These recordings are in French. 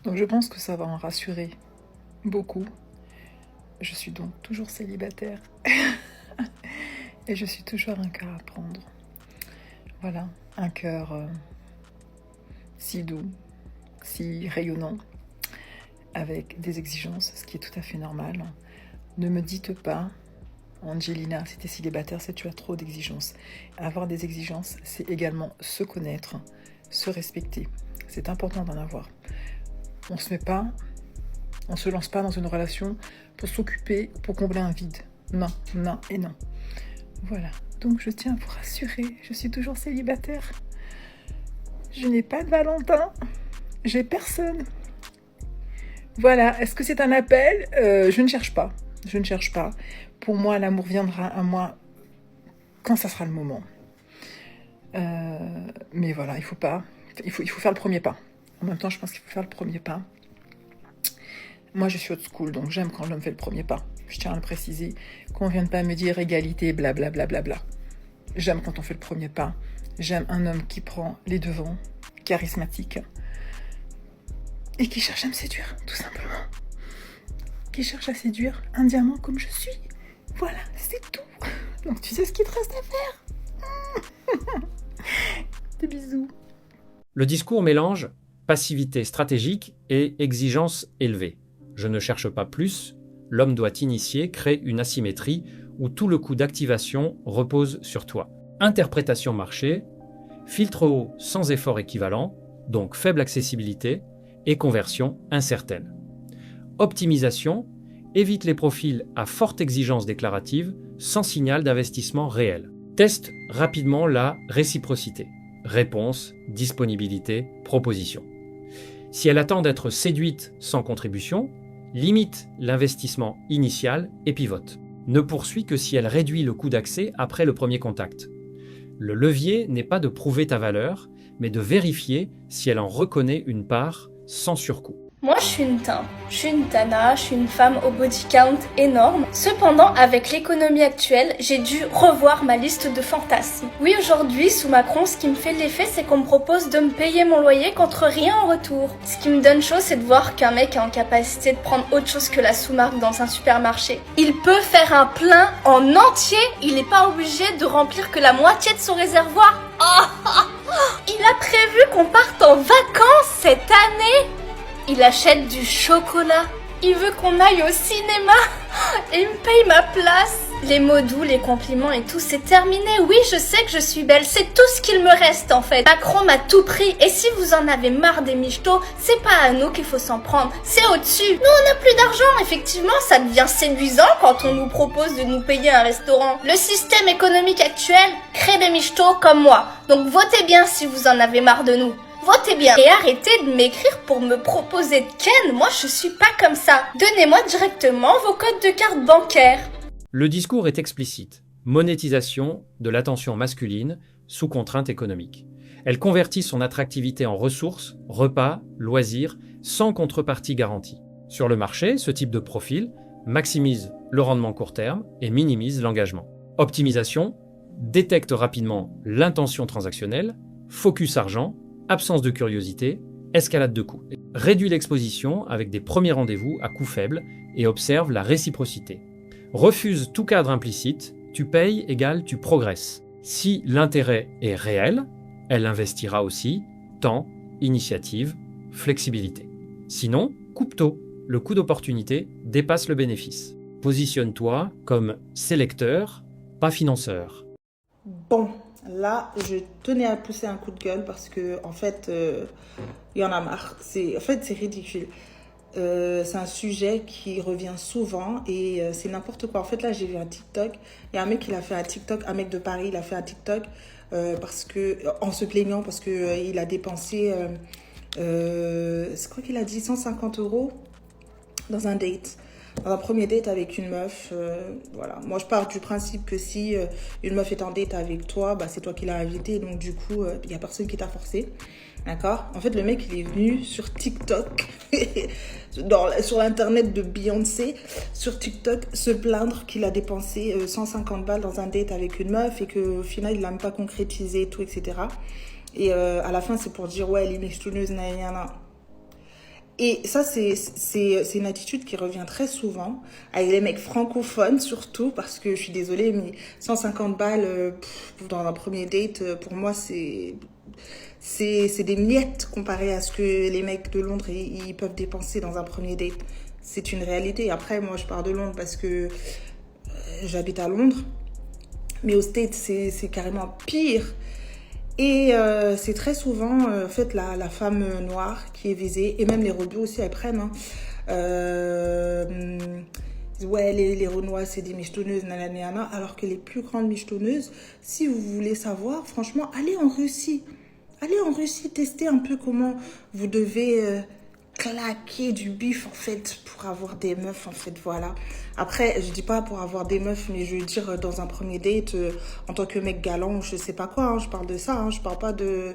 Donc je pense que ça va en rassurer beaucoup. Je suis donc toujours célibataire et je suis toujours un cœur à prendre. Voilà, un cœur si doux, si rayonnant, avec des exigences, ce qui est tout à fait normal. Ne me dites pas, Angelina, si tu es célibataire, c'est que tu as trop d'exigences. Avoir des exigences, c'est également se connaître, se respecter. C'est important d'en avoir. On se lance pas dans une relation pour s'occuper, pour combler un vide. Non, non et non. Voilà, donc je tiens à vous rassurer, je suis toujours célibataire. Je n'ai pas de Valentin, j'ai personne. Voilà, est-ce que c'est un appel ? Je ne cherche pas. Pour moi, l'amour viendra à moi quand ça sera le moment. Mais voilà, il faut faire le premier pas. En même temps, je pense qu'il faut faire le premier pas. Moi, je suis old school, donc j'aime quand l'homme fait le premier pas. Je tiens à le préciser, qu'on ne vienne pas me dire égalité, blablabla. Bla, bla, bla. J'aime quand on fait le premier pas. J'aime un homme qui prend les devants, charismatique, et qui cherche à me séduire, tout simplement. Qui cherche à séduire un diamant comme je suis. Voilà, c'est tout. Donc tu sais ce qu'il te reste à faire. Des bisous. Le discours mélange passivité stratégique et exigence élevée. Je ne cherche pas plus, l'homme doit initier, créer une asymétrie où tout le coût d'activation repose sur toi. Interprétation marché, filtre haut sans effort équivalent, donc faible accessibilité, et conversion incertaine. Optimisation, évite les profils à forte exigence déclarative sans signal d'investissement réel. Teste rapidement la réciprocité. Réponse, disponibilité, proposition. Si elle attend d'être séduite sans contribution, limite l'investissement initial et pivote. Ne poursuit que si elle réduit le coût d'accès après le premier contact. Le levier n'est pas de prouver ta valeur, mais de vérifier si elle en reconnaît une part sans surcoût. Moi, je suis une teinte, je suis une tana, je suis une femme au body count énorme. Cependant, avec l'économie actuelle, j'ai dû revoir ma liste de fantasmes. Oui, aujourd'hui, sous Macron, ce qui me fait l'effet, c'est qu'on me propose de me payer mon loyer contre rien en retour. Ce qui me donne chaud, c'est de voir qu'un mec est en capacité de prendre autre chose que la sous-marque dans un supermarché. Il peut faire un plein en entier, il n'est pas obligé de remplir que la moitié de son réservoir. Il a prévu qu'on parte en vacances cette année. Il achète du chocolat. Il veut qu'on aille au cinéma. Et il me paye ma place. Les mots doux, les compliments et tout, c'est terminé. Oui, je sais que je suis belle. C'est tout ce qu'il me reste en fait. Macron m'a tout pris. Et si vous en avez marre des michetots, c'est pas à nous qu'il faut s'en prendre. C'est au-dessus. Nous, on n'a plus d'argent. Effectivement, ça devient séduisant quand on nous propose de nous payer un restaurant. Le système économique actuel crée des michetots comme moi. Donc votez bien si vous en avez marre de nous. Votez bien et arrêtez de m'écrire pour me proposer de ken. Moi, je suis pas comme ça. Donnez-moi directement vos codes de carte bancaire. Le discours est explicite. Monétisation de l'attention masculine sous contrainte économique. Elle convertit son attractivité en ressources, repas, loisirs, sans contrepartie garantie. Sur le marché, ce type de profil maximise le rendement court terme et minimise l'engagement. Optimisation détecte rapidement l'intention transactionnelle, focus argent, absence de curiosité, escalade de coûts. Réduit l'exposition avec des premiers rendez-vous à coût faible et observe la réciprocité. Refuse tout cadre implicite, tu payes égale tu progresses. Si l'intérêt est réel, elle investira aussi temps, initiative, flexibilité. Sinon, coupe tôt. Le coût d'opportunité dépasse le bénéfice. Positionne-toi comme sélecteur, pas financeur. Bon, là, je tenais à pousser un coup de gueule parce que, en fait, il y en a marre. C'est ridicule. C'est un sujet qui revient souvent et c'est n'importe quoi. En fait, là, j'ai vu un TikTok. Il y a un mec qui a fait un TikTok, un mec de Paris, il a fait un TikTok parce que, en se plaignant parce que il a dépensé, je crois qu'il a dit 150 € dans un date. Dans un premier date avec une meuf, voilà. Moi, je pars du principe que si une meuf est en date avec toi, bah, c'est toi qui l'as invitée. Donc, du coup, il n'y a personne qui t'a forcé. D'accord ? En fait, le mec, il est venu sur TikTok, sur l'internet de Beyoncé, sur TikTok, se plaindre qu'il a dépensé 150 balles dans un date avec une meuf et qu'au final, il n'a même pas concrétisé, tout, etc. Et à la fin, c'est pour dire, ouais, elle est michtonneuse, nanana. Et ça, c'est une attitude qui revient très souvent, avec les mecs francophones surtout, parce que je suis désolée, mais 150 balles dans un premier date, pour moi, c'est des miettes comparé à ce que les mecs de Londres, ils peuvent dépenser dans un premier date. C'est une réalité. Après, moi, je pars de Londres parce que j'habite à Londres. Mais aux States, c'est carrément pire. Et c'est très souvent, en fait, la femme noire qui est visée. Et même les rebeux aussi, elles prennent. Hein. Ouais, les Renois, c'est des michetonneuses, nanana. Alors que les plus grandes michetonneuses, si vous voulez savoir, franchement, allez en Russie. Allez en Russie, tester un peu comment vous devez claquer du bif, en fait, pour avoir des meufs, en fait, voilà. Après, je dis pas pour avoir des meufs, mais je veux dire, dans un premier date, en tant que mec galant, je sais pas quoi, hein, je parle de ça, hein, je parle pas de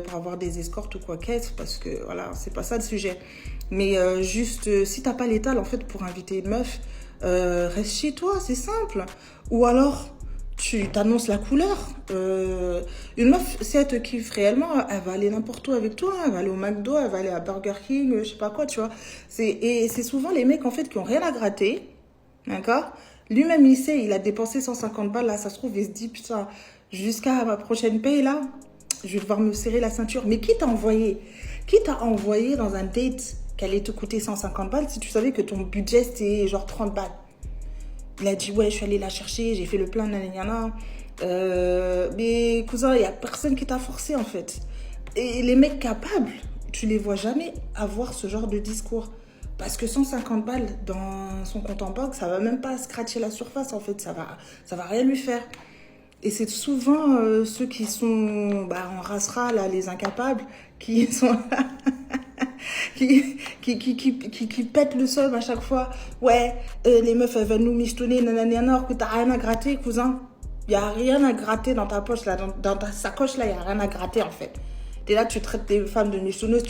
pour avoir des escortes ou quoi qu'être, parce que, voilà, c'est pas ça le sujet. Mais juste, si t'as pas l'étal, en fait, pour inviter une meuf, reste chez toi, c'est simple. Ou alors, tu t'annonces la couleur. Une meuf, si elle te kiffe réellement, elle va aller n'importe où avec toi. Hein. Elle va aller au McDo, elle va aller à Burger King, je sais pas quoi, tu vois. Et c'est souvent les mecs, en fait, qui ont rien à gratter. D'accord? Lui-même, il sait, il a dépensé 150 balles, là, ça se trouve, il se dit, putain, jusqu'à ma prochaine paye, là, je vais devoir me serrer la ceinture. Mais qui t'a envoyé? Qui t'a envoyé dans un date qu'elle allait te coûter 150 balles si tu savais que ton budget, c'était genre 30 balles? Il a dit, ouais, je suis allée la chercher, j'ai fait le plein, nanana. Mais cousin, il n'y a personne qui t'a forcé, en fait. Et les mecs capables, tu les vois jamais avoir ce genre de discours. Parce que 150 balles dans son compte en banque, ça va même pas scratcher la surface, en fait. Ça va rien lui faire. Et c'est souvent ceux qui sont en race-ra, là, les incapables, qui sont qui pètent le sol à chaque fois. Ouais, les meufs, elles veulent nous michetonner, nanana, alors que t'as rien à gratter, cousin. Il n'y a rien à gratter dans ta poche, là, dans ta sacoche, là, il n'y a rien à gratter, en fait. T'es là, tu traites des femmes de michetonneuses,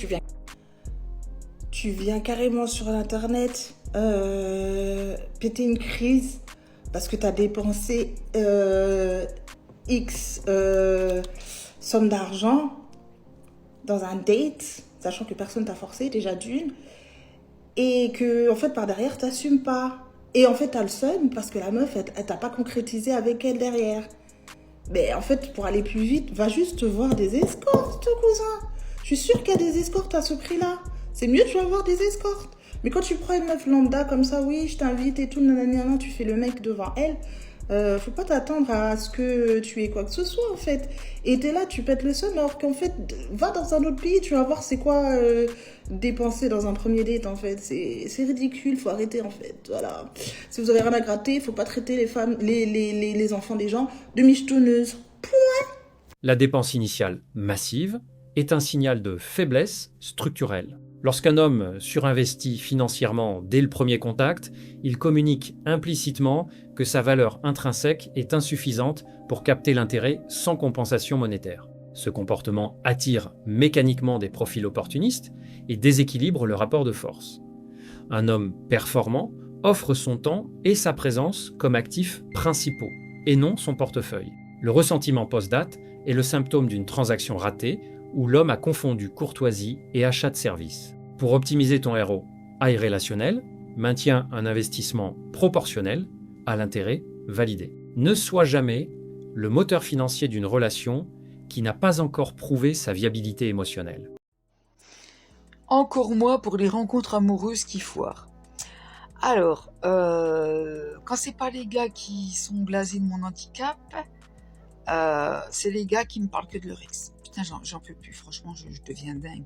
tu viens carrément sur l'internet péter une crise parce que t'as dépensé X somme d'argent dans un date, sachant que personne t'a forcé, déjà d'une, et que, en fait, par derrière, t'assumes pas. Et en fait, t'as le seum parce que la meuf, elle t'a pas concrétisé avec elle derrière. Mais en fait, pour aller plus vite, va juste voir des escortes, cousin. Je suis sûre qu'il y a des escortes à ce prix-là. C'est mieux, tu vas voir des escortes. Mais quand tu prends une meuf lambda comme ça, oui, je t'invite et tout, nanana, tu fais le mec devant elle. Faut pas t'attendre à ce que tu aies quoi que ce soit, en fait. Et t'es là, tu pètes le seum, alors qu'en fait, va dans un autre pays, tu vas voir c'est quoi dépenser dans un premier date, en fait. C'est ridicule, faut arrêter, en fait. Voilà. Si vous avez rien à gratter, faut pas traiter les femmes, les enfants des gens de michetonneuses. La dépense initiale massive est un signal de faiblesse structurelle. Lorsqu'un homme surinvestit financièrement dès le premier contact, il communique implicitement que sa valeur intrinsèque est insuffisante pour capter l'intérêt sans compensation monétaire. Ce comportement attire mécaniquement des profils opportunistes et déséquilibre le rapport de force. Un homme performant offre son temps et sa présence comme actifs principaux, et non son portefeuille. Le ressentiment post-date est le symptôme d'une transaction ratée où l'homme a confondu courtoisie et achat de service. Pour optimiser ton ROI relationnel, maintiens un investissement proportionnel à l'intérêt validé. Ne sois jamais le moteur financier d'une relation qui n'a pas encore prouvé sa viabilité émotionnelle. Encore moi pour les rencontres amoureuses qui foirent. Alors, quand c'est pas les gars qui sont blasés de mon handicap, c'est les gars qui me parlent que de leur ex. Putain, j'en peux plus, franchement, je deviens dingue.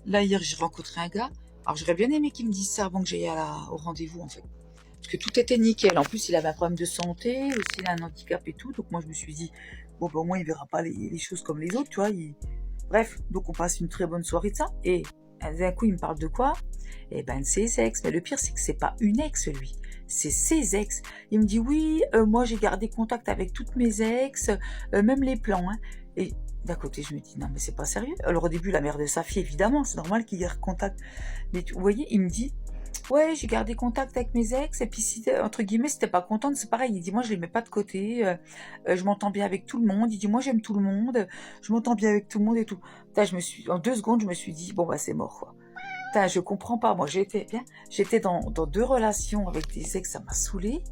Là, hier, j'ai rencontré un gars. Alors, j'aurais bien aimé qu'il me dise ça avant que j'aille au rendez-vous, en fait. Parce que tout était nickel. En plus, il avait un problème de santé, aussi il a un handicap et tout. Donc, moi, je me suis dit, bon, ben, au moins, il verra pas les choses comme les autres, tu vois. Bref, donc on passe une très bonne soirée de ça. Et d'un coup, il me parle de quoi? Eh ben, de ses ex. Mais le pire, c'est que c'est pas une ex, lui. C'est ses ex. Il me dit, oui, moi, j'ai gardé contact avec toutes mes ex, même les plans, hein. Et d'un côté, je me dis, non, mais c'est pas sérieux. Alors, au début, la mère de sa fille, évidemment, c'est normal qu'il garde contact. Mais vous voyez, il me dit, ouais, j'ai gardé contact avec mes ex, et puis si, entre guillemets, si t'es pas contente, c'est pareil. Il dit, moi, je les mets pas de côté, je m'entends bien avec tout le monde. Il dit, moi, j'aime tout le monde, je m'entends bien avec tout le monde et tout. Putain, en 2 secondes, je me suis dit, bon, bah, c'est mort, quoi. Putain, je comprends pas. Moi, j'étais dans 2 relations avec des ex, ça m'a saoulé.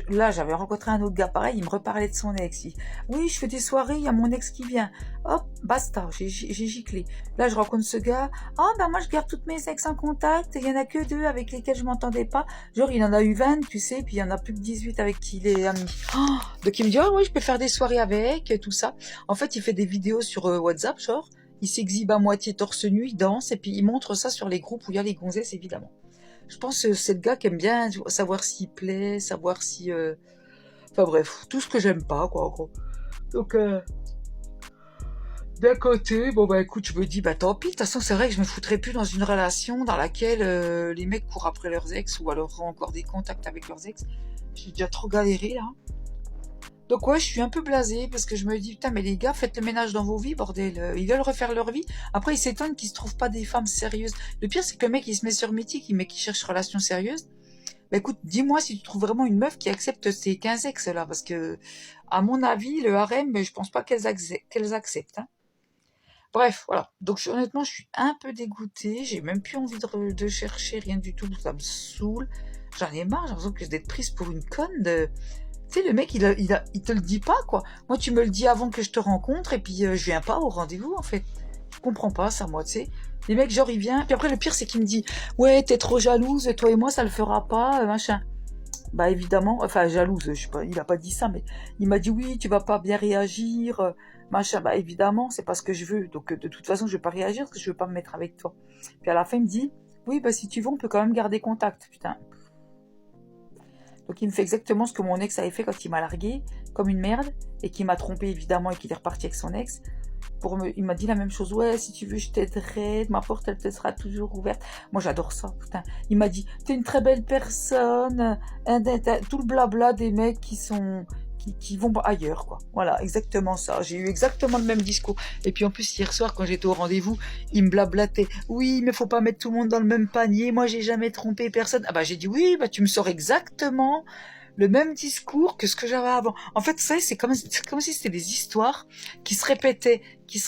Là, j'avais rencontré un autre gars pareil, il me reparlait de son ex. Oui, je fais des soirées, il y a mon ex qui vient. Hop, basta, j'ai giclé. Là, je rencontre ce gars. Ah, ben moi, je garde toutes mes ex en contact. Il y en a que 2 avec lesquels je m'entendais pas. Genre, il en a eu 20, tu sais, puis il y en a plus que 18 avec qui il est ami. Oh, donc, il me dit, ah oui, je peux faire des soirées avec, tout ça. En fait, il fait des vidéos sur WhatsApp, genre. Il s'exhibe à moitié torse nu, il danse, et puis il montre ça sur les groupes où il y a les gonzesses, évidemment. Je pense que c'est le gars qui aime bien savoir s'il plaît, savoir si... Enfin bref, tout ce que j'aime pas, quoi, en gros. Donc, d'un côté, bon bah écoute, je me dis, bah tant pis, de toute façon c'est vrai que je me foutrais plus dans une relation dans laquelle les mecs courent après leurs ex, ou alors ont encore des contacts avec leurs ex. J'ai déjà trop galéré, là. Donc ouais, je suis un peu blasée, parce que je me dis, putain, mais les gars, faites le ménage dans vos vies, bordel. Ils veulent refaire leur vie. Après, ils s'étonnent qu'ils se trouvent pas des femmes sérieuses. Le pire, c'est que le mec, il se met sur Mythique, mais qui cherche relation sérieuse. Bah écoute, dis-moi si tu trouves vraiment une meuf qui accepte ces 15 ex là, parce que, à mon avis, le harem, je pense pas qu'elles acceptent. Hein. Bref, voilà. Donc honnêtement, je suis un peu dégoûtée. J'ai même plus envie de chercher rien du tout. Ça me saoule. J'en ai marre. J'ai l'impression que d'être prise pour une conne. Tu sais, le mec, il te le dit pas, quoi. Moi, tu me le dis avant que je te rencontre, et puis je viens pas au rendez-vous, en fait. Je comprends pas ça, moi, tu sais. Les mecs, genre, il vient. Puis après, le pire, c'est qu'il me dit, ouais, t'es trop jalouse, toi et moi, ça le fera pas, machin. Bah, évidemment, enfin, jalouse, je sais pas, il a pas dit ça, mais il m'a dit, oui, tu vas pas bien réagir, machin. Bah, évidemment, c'est pas ce que je veux. Donc, de toute façon, je vais pas réagir, parce que je veux pas me mettre avec toi. Puis à la fin, il me dit, oui, bah, si tu veux, on peut quand même garder contact. Putain. Donc il me fait exactement ce que mon ex avait fait quand il m'a largué, comme une merde, et qui m'a trompé évidemment et qu'il est reparti avec son ex. Il m'a dit la même chose, ouais, si tu veux, je t'aiderai, ma porte, elle te sera toujours ouverte. Moi, j'adore ça, putain. Il m'a dit, t'es une très belle personne, tout le blabla des mecs qui vont ailleurs, quoi. Voilà, exactement ça. J'ai eu exactement le même discours. Et puis en plus, hier soir, quand j'étais au rendez-vous, il me blablatait. Oui, mais faut pas mettre tout le monde dans le même panier. Moi, j'ai jamais trompé personne. Ah bah, j'ai dit, oui, bah, tu me sors exactement le même discours que ce que j'avais avant. En fait, ça, c'est comme si c'était des histoires qui se répètent. J'ai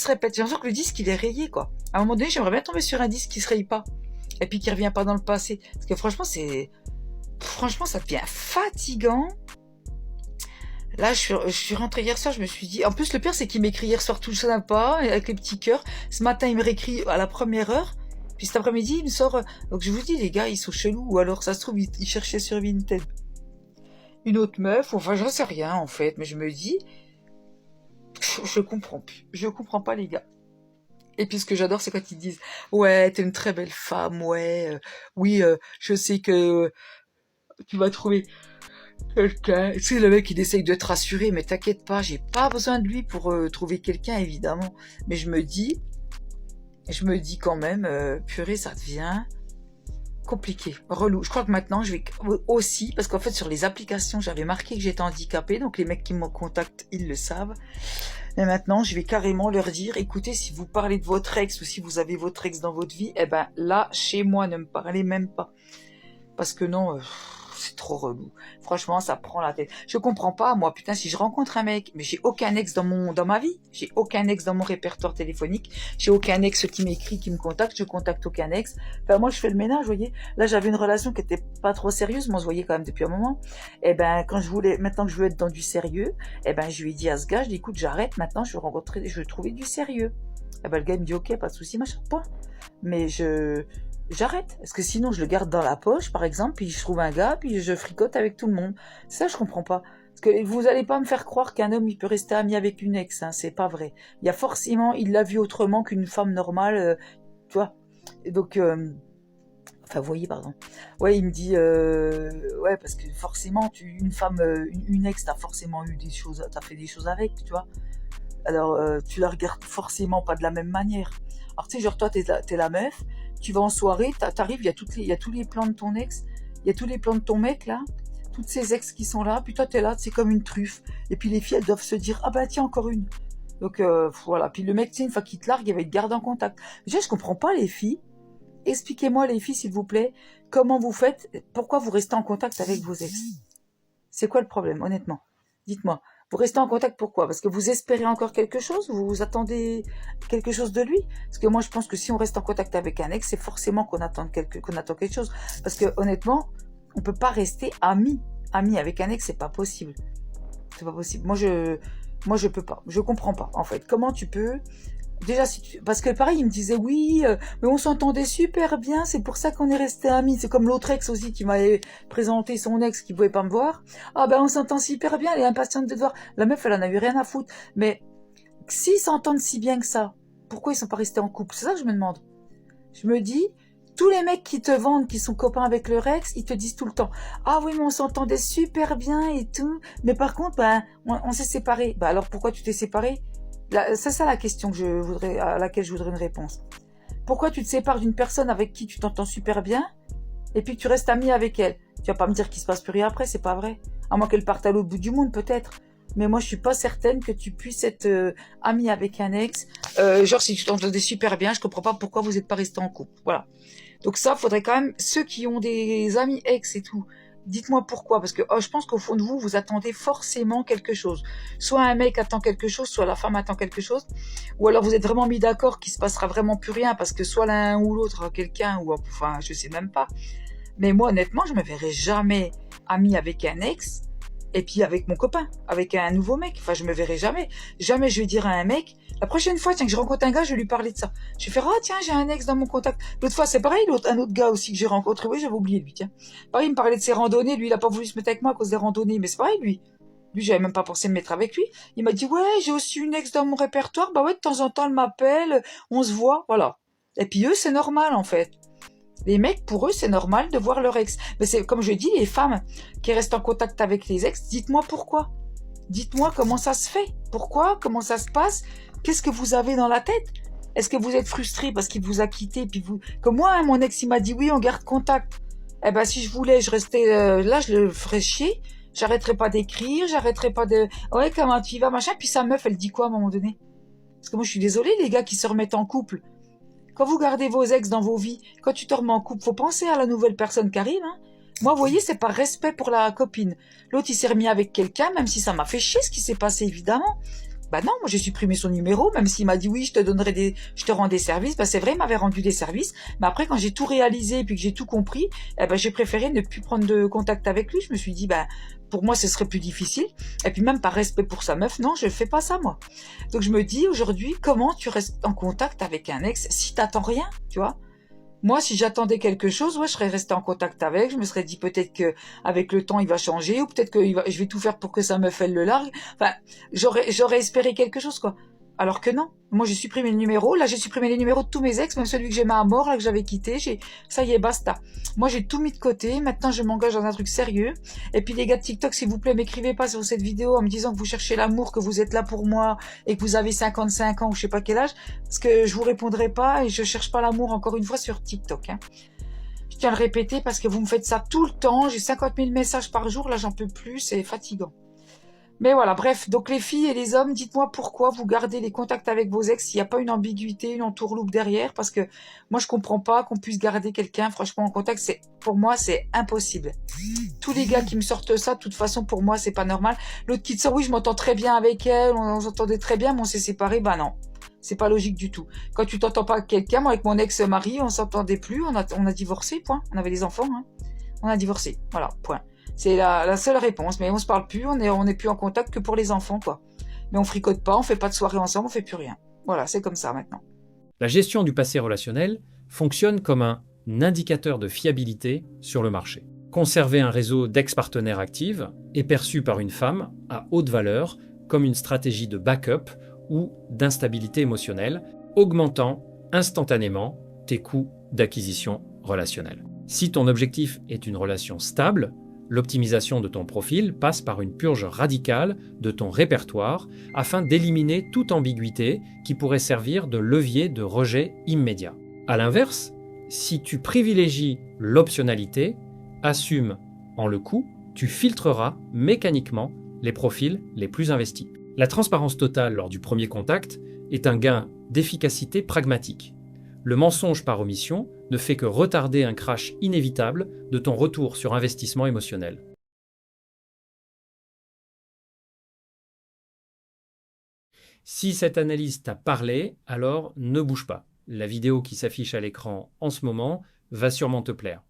l'impression que le disque, il est rayé, quoi. À un moment donné, j'aimerais bien tomber sur un disque qui se raye pas. Et puis qui revient pas dans le passé. Parce que franchement, ça devient fatigant. Là, je suis rentrée hier soir, je me suis dit... En plus, le pire, c'est qu'il m'écrit hier soir tout sympa, avec les petits cœurs. Ce matin, il me réécrit à la première heure. Puis cet après-midi, il me sort... Donc je vous dis, les gars, ils sont chelous. Ou alors, ça se trouve, ils cherchaient sur Vinted une autre meuf. Enfin, j'en sais rien, en fait. Mais je me dis... Je comprends plus. Je comprends pas, les gars. Et puis, ce que j'adore, c'est quand ils disent... Ouais, t'es une très belle femme, ouais. Oui, je sais que tu vas trouver... quelqu'un, c'est le mec, il essaye de te rassurer, mais t'inquiète pas, j'ai pas besoin de lui pour trouver quelqu'un, évidemment. Mais je me dis quand même, purée, ça devient compliqué, relou. Je crois que maintenant, je vais aussi, parce qu'en fait, sur les applications, j'avais marqué que j'étais handicapée, donc les mecs qui me contactent, ils le savent. Et maintenant, je vais carrément leur dire, écoutez, si vous parlez de votre ex ou si vous avez votre ex dans votre vie, eh ben là, chez moi, ne me parlez même pas. Parce que non... c'est trop relou. Franchement, ça prend la tête. Je comprends pas, moi, putain, si je rencontre un mec, mais j'ai aucun ex dans ma vie, j'ai aucun ex dans mon répertoire téléphonique, j'ai aucun ex qui m'écrit, qui me contacte, je contacte aucun ex. Enfin, moi, je fais le ménage, vous voyez. Là, j'avais une relation qui était pas trop sérieuse, mais on se voyait quand même depuis un moment. Et ben, maintenant que je veux être dans du sérieux, et ben, je lui ai dit à ce gars, je dis, écoute, j'arrête, maintenant, je veux trouver du sérieux. Et ben, le gars, il me dit, ok, pas de souci, machin, point. Mais j'arrête. Parce que sinon, je le garde dans la poche, par exemple, puis je trouve un gars, puis je fricote avec tout le monde. Ça, je comprends pas. Parce que vous allez pas me faire croire qu'un homme, il peut rester ami avec une ex, hein, c'est pas vrai. Il y a forcément, il l'a vu autrement qu'une femme normale, tu vois. Et donc, enfin, vous voyez, pardon. Ouais, il me dit, ouais, parce que forcément, une femme, une ex, t'as forcément eu des choses, t'as fait des choses avec, tu vois. Alors, tu la regardes forcément pas de la même manière. Alors, tu sais, genre, toi, t'es la meuf, tu vas en soirée, t'arrives, il y a tous les plans de ton ex, il y a tous les plans de ton mec, là, toutes ces ex qui sont là, puis toi, t'es là, c'est comme une truffe. Et puis, les filles, elles doivent se dire, ah bah, tiens, encore une. Donc, voilà. Puis le mec, tu sais, une fois qu'il te largue, il va te garder en contact. Déjà, je comprends pas, les filles. Expliquez-moi, les filles, s'il vous plaît, comment vous faites, pourquoi vous restez en contact avec vos ex? C'est quoi le problème, honnêtement? Dites-moi. Vous restez en contact pourquoi? Parce que vous espérez encore quelque chose? Vous attendez quelque chose de lui? Parce que moi, je pense que si on reste en contact avec un ex, c'est forcément qu'on attend quelque chose. Parce que honnêtement, on peut pas rester amis avec un ex, c'est pas possible. C'est pas possible. Moi, je peux pas. Je comprends pas, en fait. Comment tu peux... Déjà, parce que pareil, il me disait oui, mais on s'entendait super bien, c'est pour ça qu'on est restés amis. C'est comme l'autre ex aussi qui m'avait présenté son ex qui pouvait pas me voir. Ah ben on s'entend super bien, elle est impatiente de te voir. La meuf, elle en a eu rien à foutre. Mais s'ils s'entendent si bien que ça, pourquoi ils sont pas restés en couple? C'est ça que je me demande. Je me dis, tous les mecs qui te vendent, qui sont copains avec leur ex, ils te disent tout le temps, ah oui, mais on s'entendait super bien et tout. Mais par contre, ben, on s'est séparés. Ben alors pourquoi tu t'es séparé? C'est ça la question à laquelle je voudrais une réponse. Pourquoi tu te sépares d'une personne avec qui tu t'entends super bien et puis que tu restes ami avec elle? Tu vas pas me dire qu'il se passe plus rien après, c'est pas vrai. À moins qu'elle parte à l'autre bout du monde peut-être. Mais moi je suis pas certaine que tu puisses être ami avec un ex. Genre si tu t'entendais super bien, je comprends pas pourquoi vous êtes pas restés en couple. Voilà. Donc ça, faudrait quand même, ceux qui ont des amis ex et tout, dites-moi pourquoi, parce que je pense qu'au fond de vous, vous attendez forcément quelque chose. Soit un mec attend quelque chose, soit la femme attend quelque chose, ou alors vous êtes vraiment mis d'accord qu'il se passera vraiment plus rien, parce que soit l'un ou l'autre a quelqu'un, ou enfin, je sais même pas. Mais moi, honnêtement, je me verrai jamais amie avec un ex, et puis avec mon copain, avec un nouveau mec. Enfin, je me verrai jamais. Jamais je vais dire à un mec, la prochaine fois, tiens, que je rencontre un gars, je vais lui parler de ça. Je vais faire, ah, tiens, j'ai un ex dans mon contact. L'autre fois, c'est pareil, un autre gars aussi que j'ai rencontré. Oui, j'avais oublié, lui, tiens. Pareil, il me parlait de ses randonnées. Lui, il a pas voulu se mettre avec moi à cause des randonnées. Mais c'est pareil, lui. Lui, j'avais même pas pensé me mettre avec lui. Il m'a dit, ouais, j'ai aussi une ex dans mon répertoire. Bah ouais, de temps en temps, elle m'appelle, on se voit, voilà. Et puis eux, c'est normal, en fait. Les mecs, pour eux, c'est normal de voir leur ex. Mais c'est, comme je dis, les femmes qui restent en contact avec les ex, dites-moi pourquoi. Dites-moi comment ça se fait. Pourquoi? Comment ça se passe? Qu'est-ce que vous avez dans la tête? Est-ce que vous êtes frustré parce qu'il vous a quitté, puis vous... Comme moi, hein, mon ex, il m'a dit oui, on garde contact. Eh ben, si je voulais, je restais là, je le ferais chier. J'arrêterais pas d'écrire, j'arrêterais pas de... Ouais, comment tu y vas, machin. Puis sa meuf, elle dit quoi à un moment donné? Parce que moi, je suis désolée, les gars qui se remettent en couple. Quand vous gardez vos ex dans vos vies, quand tu te remets en couple, faut penser à la nouvelle personne qui arrive. Hein. Moi, vous voyez, c'est par respect pour la copine. L'autre, il s'est remis avec quelqu'un, même si ça m'a fait chier ce qui s'est passé, évidemment. Bah non, moi j'ai supprimé son numéro, même s'il m'a dit oui, je te rends des services. Bah c'est vrai, il m'avait rendu des services. Mais après, quand j'ai tout réalisé et puis que j'ai tout compris, eh ben j'ai préféré ne plus prendre de contact avec lui. Je me suis dit, bah pour moi, ce serait plus difficile. Et puis même par respect pour sa meuf, non, je fais pas ça moi. Donc je me dis aujourd'hui, comment tu restes en contact avec un ex si t'attends rien, tu vois? Moi, si j'attendais quelque chose, ouais, je serais restée en contact avec. Je me serais dit peut-être que avec le temps, il va changer, ou peut-être que je vais tout faire pour que sa meuf elle le largue. Enfin, j'aurais espéré quelque chose, quoi. Alors que non. Moi, j'ai supprimé le numéro. Là, j'ai supprimé les numéros de tous mes ex, même celui que j'aimais à mort, là, que j'avais quitté. Ça y est, basta. Moi, j'ai tout mis de côté. Maintenant, je m'engage dans un truc sérieux. Et puis, les gars de TikTok, s'il vous plaît, m'écrivez pas sur cette vidéo en me disant que vous cherchez l'amour, que vous êtes là pour moi et que vous avez 55 ans ou je sais pas quel âge. Parce que je vous répondrai pas et je cherche pas l'amour encore une fois sur TikTok, hein. Je tiens à le répéter parce que vous me faites ça tout le temps. J'ai 50 000 messages par jour. Là, j'en peux plus. C'est fatigant. Mais voilà, bref, donc les filles et les hommes, dites-moi pourquoi vous gardez les contacts avec vos ex s'il n'y a pas une ambiguïté, une entourloupe derrière, parce que moi je comprends pas qu'on puisse garder quelqu'un franchement en contact, pour moi c'est impossible. Tous les gars qui me sortent ça, de toute façon pour moi c'est pas normal. L'autre qui te sort, oui je m'entends très bien avec elle, on s'entendait très bien, mais on s'est séparés, bah non. C'est pas logique du tout. Quand tu t'entends pas avec quelqu'un, moi avec mon ex-mari, on s'entendait plus, on a divorcé, point. On avait des enfants, hein. On a divorcé, voilà, point. C'est la seule réponse, mais on se parle plus, on est plus en contact que pour les enfants, quoi. Mais on fricote pas, on fait pas de soirée ensemble, on fait plus rien. Voilà, c'est comme ça maintenant. La gestion du passé relationnel fonctionne comme un indicateur de fiabilité sur le marché. Conserver un réseau d'ex-partenaires actifs est perçu par une femme à haute valeur comme une stratégie de backup ou d'instabilité émotionnelle, augmentant instantanément tes coûts d'acquisition relationnelle. Si ton objectif est une relation stable, l'optimisation de ton profil passe par une purge radicale de ton répertoire afin d'éliminer toute ambiguïté qui pourrait servir de levier de rejet immédiat. A l'inverse, si tu privilégies l'optionnalité, assume en le coup, tu filtreras mécaniquement les profils les plus investis. La transparence totale lors du premier contact est un gain d'efficacité pragmatique. Le mensonge par omission ne fait que retarder un crash inévitable de ton retour sur investissement émotionnel. Si cette analyse t'a parlé, alors ne bouge pas. La vidéo qui s'affiche à l'écran en ce moment va sûrement te plaire.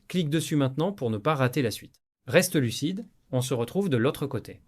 Clique dessus maintenant pour ne pas rater la suite. Reste lucide, on se retrouve de l'autre côté.